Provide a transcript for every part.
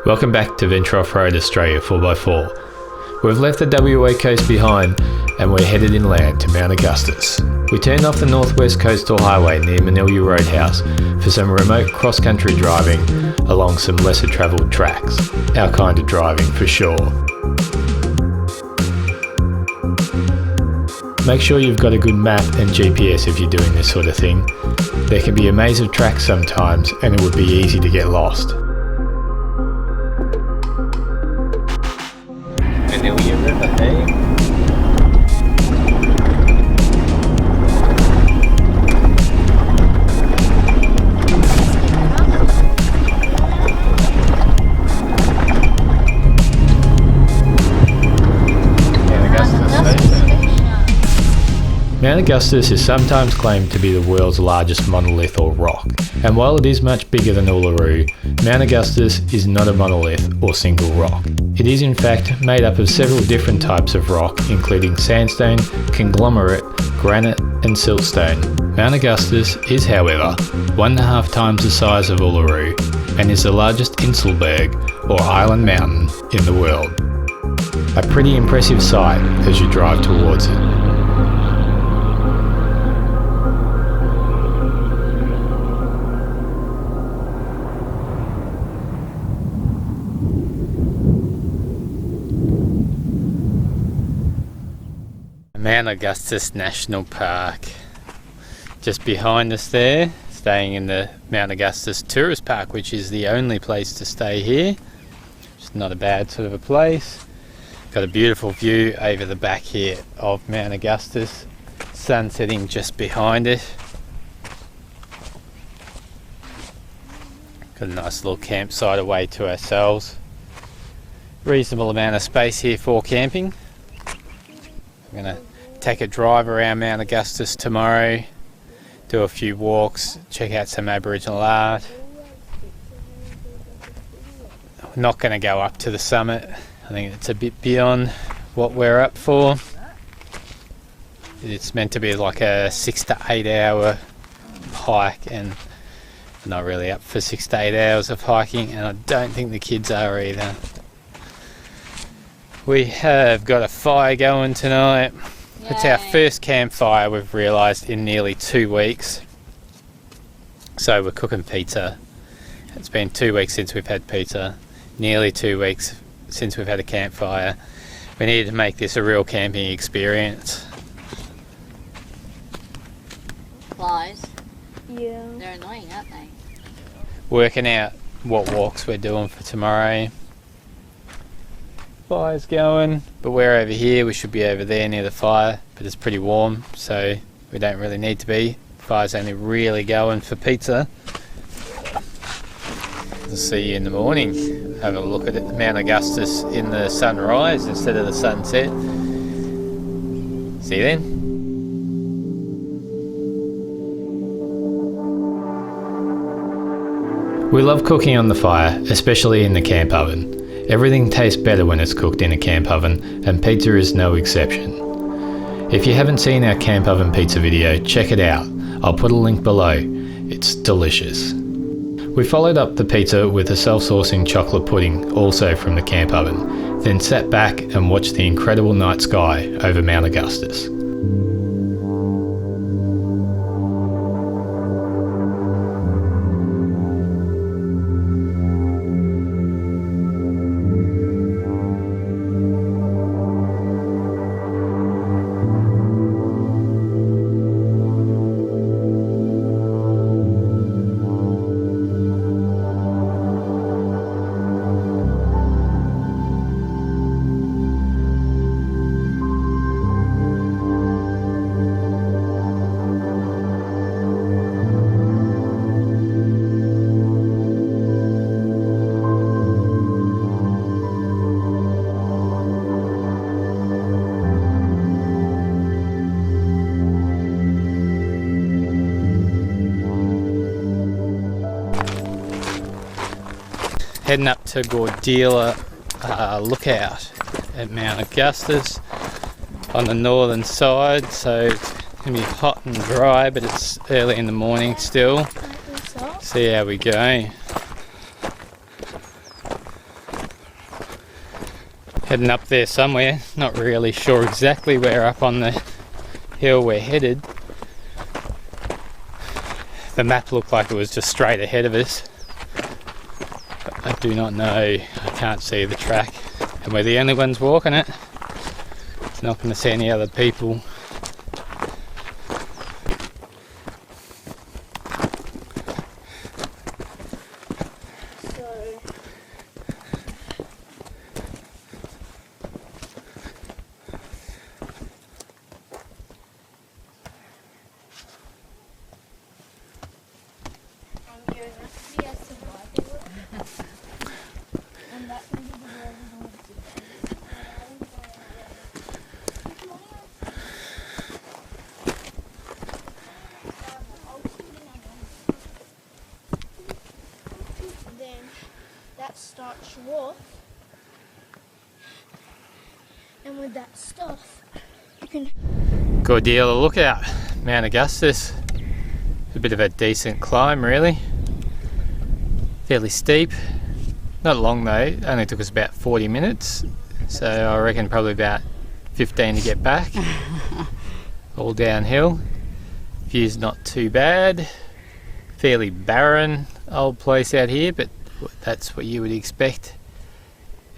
Welcome back to Venture Off-Road Australia 4x4. We've left the WA coast behind and we're headed inland to Mount Augustus. We turned off the Northwest Coastal Highway near Manilya Roadhouse for some remote cross-country driving along some lesser travelled tracks. Our kind of driving for sure. Make sure you've got a good map and GPS if you're doing this sort of thing. There can be a maze of tracks sometimes and it would be easy to get lost. Manilya River, hey? Mount Augustus is sometimes claimed to be the world's largest monolith or rock, and while it is much bigger than Uluru, Mount Augustus is not a monolith or single rock. It is in fact made up of several different types of rock, including sandstone, conglomerate, granite and siltstone. Mount Augustus is, however, 1.5 times the size of Uluru and is the largest Inselberg or island mountain in the world. A pretty impressive sight as you drive towards it. Mount Augustus National Park. Just behind us there, staying in the Mount Augustus Tourist Park, which is the only place to stay here. It's not a bad sort of a place. Got a beautiful view over the back here of Mount Augustus. Sun setting just behind it. Got a nice little campsite away to ourselves. Reasonable amount of space here for camping. I'm going to take a drive around Mount Augustus tomorrow, do a few walks, check out some Aboriginal art. We're not going to go up to the summit. I think it's a bit beyond what we're up for. It's meant to be like a 6 to 8 hour hike, and I'm not really up for 6 to 8 hours of hiking, and I don't think the kids are either. We have got a fire going tonight. Yay. It's our first campfire, we've realised, in nearly 2 weeks. So we're cooking pizza. It's been 2 weeks since we've had pizza. Nearly 2 weeks since we've had a campfire. We needed to make this a real camping experience. Flies. Yeah. They're annoying, aren't they? Working out what walks we're doing for tomorrow. Fire's going, but we're over here. We should be over there near the fire, but it's pretty warm, so we don't really need to be. Fire's only really going for pizza. We'll see you in the morning. Have a look at it, Mount Augustus in the sunrise instead of the sunset. See you then. We love cooking on the fire, especially in the camp oven. Everything tastes better when it's cooked in a camp oven, and pizza is no exception. If you haven't seen our camp oven pizza video, check it out. I'll put a link below. It's delicious. We followed up the pizza with a self-sourcing chocolate pudding, also from the camp oven, then sat back and watched the incredible night sky over Mount Augustus. Heading up to Gordila Lookout at Mount Augustus on the northern side, so it's going to be hot and dry, but it's early in the morning still. See how we go. Heading up there somewhere, not really sure exactly where up on the hill we're headed. The map looked like it was just straight ahead of us, but I do not know. I can't see the track, and we're the only ones walking it. It's not going to see any other people. Starts you off, and with that stuff you can Good deal of lookout. Mount Augustus. A bit of a decent climb really. Fairly steep. Not long though, only took us about 40 minutes. So I reckon probably about 15 to get back. All downhill. View's not too bad. Fairly barren old place out here, but that's what you would expect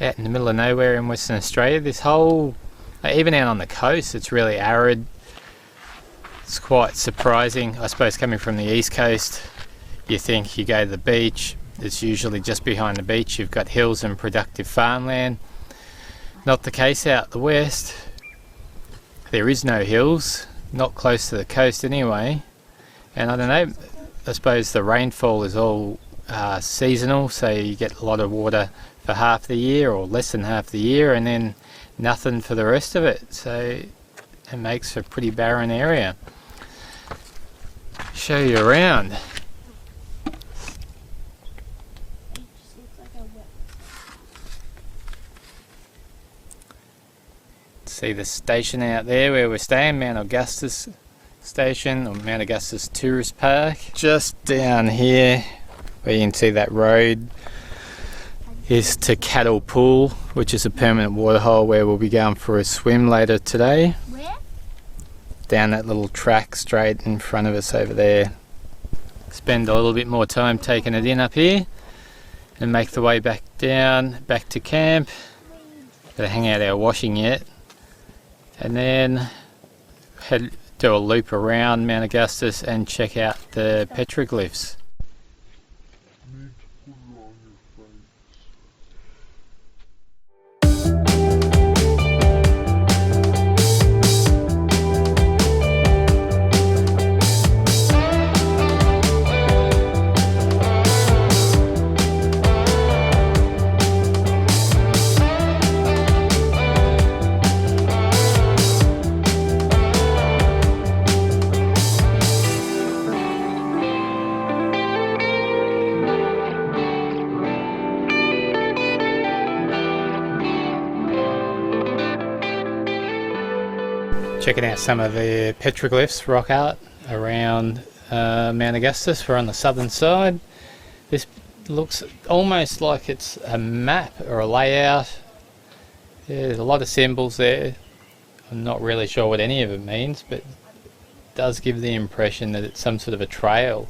out in the middle of nowhere in Western Australia. This whole, even out on the coast, it's really arid. It's quite surprising. I suppose coming from the east coast, you think you go to the beach, it's usually just behind the beach you've got hills and productive farmland. Not the case out the west. There is no hills, not close to the coast anyway, and I don't know, I suppose the rainfall is all seasonal, so you get a lot of water for half the year or less than half the year, and then nothing for the rest of it, so it makes a pretty barren area. Show you around. See the station out there where we're staying, Mount Augustus Station, or Mount Augustus Tourist Park. Just down here where you can see that road is to Cattle Pool, which is a permanent waterhole where we'll be going for a swim later today. where? Down that little track straight in front of us over there. Spend a little bit more time taking it in up here and make the way back down, back to camp. Gotta hang out our washing yet. And then do a loop around Mount Augustus and check out the petroglyphs. Checking out some of the petroglyphs, rock art around Mount Augustus. We're on the southern side. This looks almost like it's a map or a layout. There's a lot of symbols there. I'm not really sure what any of it means, but it does give the impression that it's some sort of a trail.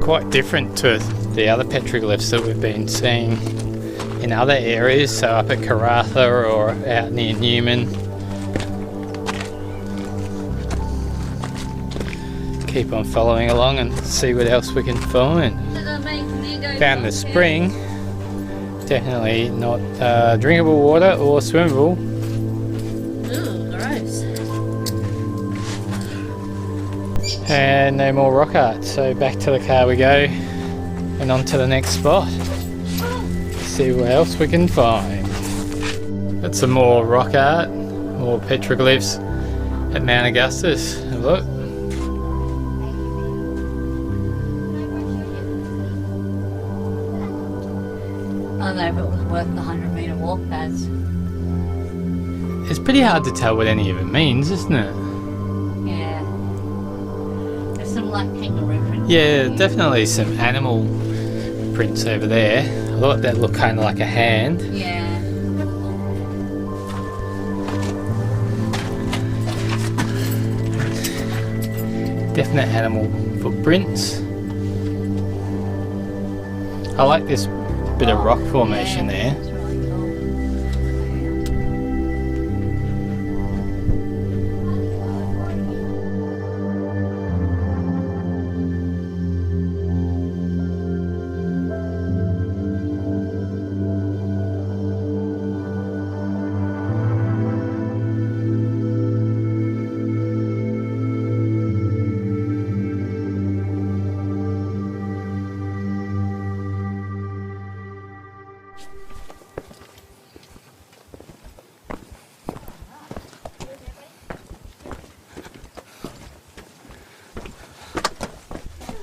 Quite different to the other petroglyphs that we've been seeing in other areas, so up at Karratha or out near Newman. Keep on following along and see what else we can find. Found the spring, definitely not drinkable water or swimmable. Ooh, gross. And no more rock art, so back to the car we go and on to the next spot. See what else we can find. Got some more rock art, more petroglyphs at Mount Augustus. Look. don't know if it was worth the 100-metre walk pads. It's pretty hard to tell what any of it means, isn't it? Yeah. There's some like kangaroo prints. Yeah, definitely some animal prints over there. I thought that looked kind of like a hand. Yeah. Definite animal footprints. I like this bit of rock formation there. That's really cool.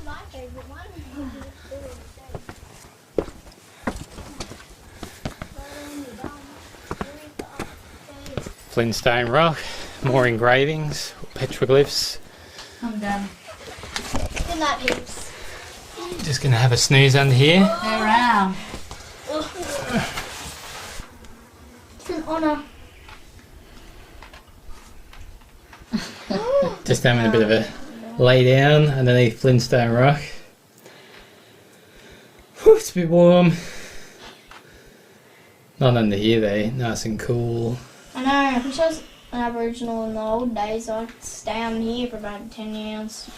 My favorite one. Flintstone rock, more engravings, petroglyphs. I'm done. Good night, peeps. Just gonna have a snooze under here. They're round. It's an honour. Just having a bit of a lay down underneath Flintstone rock. Whew, it's a bit warm. Not under here though, nice and cool. I know, I wish I was an Aboriginal in the old days. I could stay on here for about 10 years.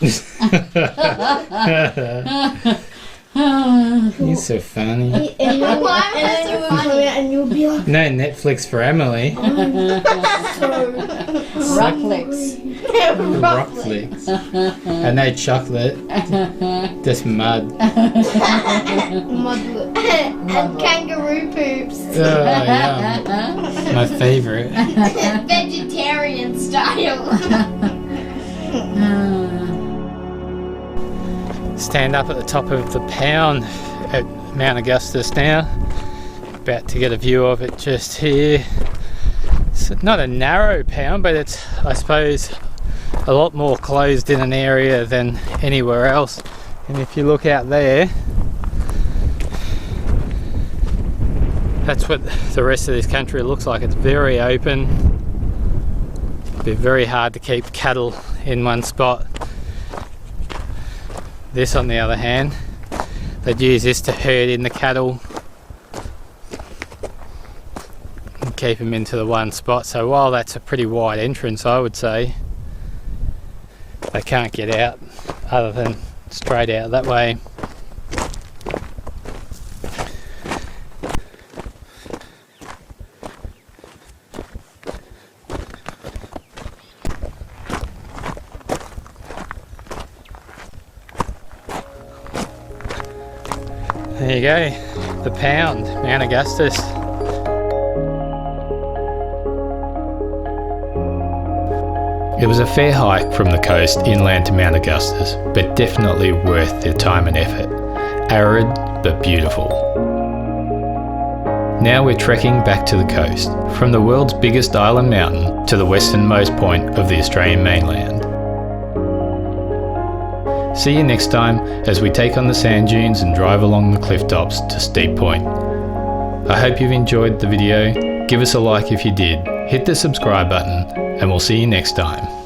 You're so funny. And then you would come out and you would be like, No Netflix for Emily. Rockflicks. Rockflicks. And no chocolate. Just mud. and kangaroo poops. Oh, yum. My favourite. Vegetarian style. Stand up at the top of the pound at Mount Augustus now. About to get a view of it just here. It's not a narrow pound, but it's, I suppose, a lot more closed in an area than anywhere else. And if you look out there, that's what the rest of this country looks like. It's very open. It'd be very hard to keep cattle in one spot. This, on the other hand, they'd use this to herd in the cattle and keep them into the one spot. So while that's a pretty wide entrance, I would say, they can't get out other than straight out that way. There you go, the pound, Mount Augustus. It was a fair hike from the coast inland to Mount Augustus, but definitely worth their time and effort. Arid, but beautiful. Now we're trekking back to the coast, from the world's biggest island mountain to the westernmost point of the Australian mainland. See you next time as we take on the sand dunes and drive along the cliff tops to Steep Point. I hope you've enjoyed the video. Give us a like if you did, hit the subscribe button, and we'll see you next time.